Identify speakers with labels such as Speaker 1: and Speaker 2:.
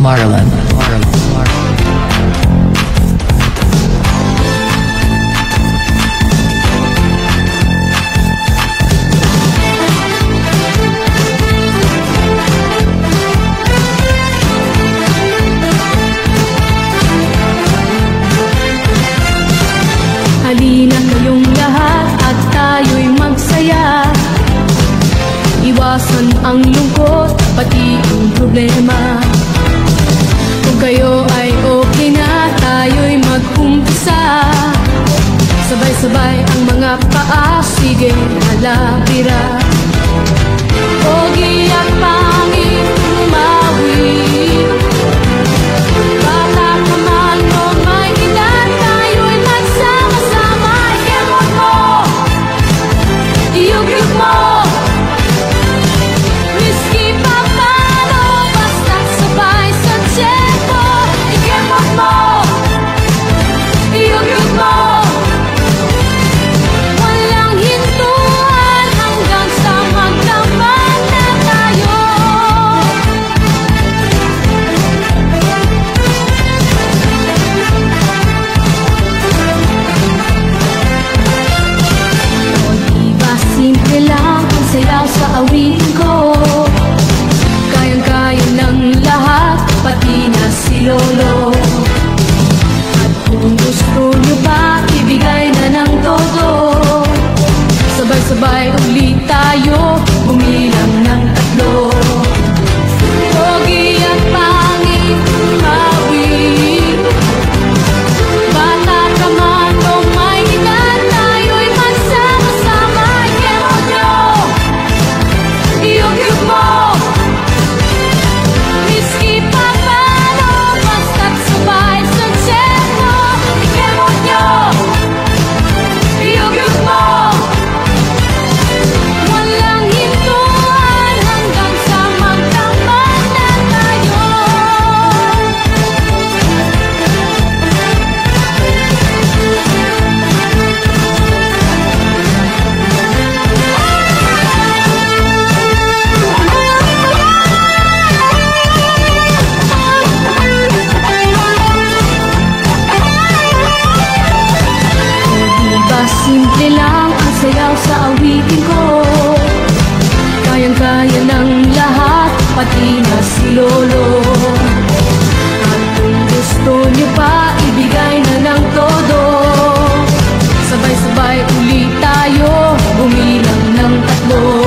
Speaker 1: Marlon.
Speaker 2: Halina kayong lahat at tayo'y magsaya. Iwasan ang lungkot, pati ang problema. Kung kayo ay okay na, tayo'y mag-umpisa. Sabay-sabay ang mga paa, sige halabira. Pogi at pangit umawi. Bata ka man o may edad, tayo'y magsama-sama. Ikemot mo, iyugit mo. Miski pa paano, basta't sabay sa tempo. Ikemot mo, iyugit mo. Walang hintuan hanggang sa magkamag na tayo. O diba simple lang ang sayaw sa awitin ko. Kayang-kaya ng lahat, pati na si Lolo. At kung gusto nyo ba, ibigay na ng todo. Sabay-sabay ulit tayo, bumilang ng tatlo. Pogi at pangit umawi. Bata ka man o may edad, tayo'y magsama-sama. Ikemot nyo, iyugit mo. Miski pa paano, basta't sabay sa tempo. Ikemot nyo, iyugit mo. Walang hintuan hanggang sa magkamag na tayo. Diba simple lang ang sayaw sa awitin ko. Kayang-kaya ng lahat, pati na si Lolo. At kung gusto nyo pa, ibigay na ng todo. Sabay-sabay ulit tayo, bumilang ng tatlo.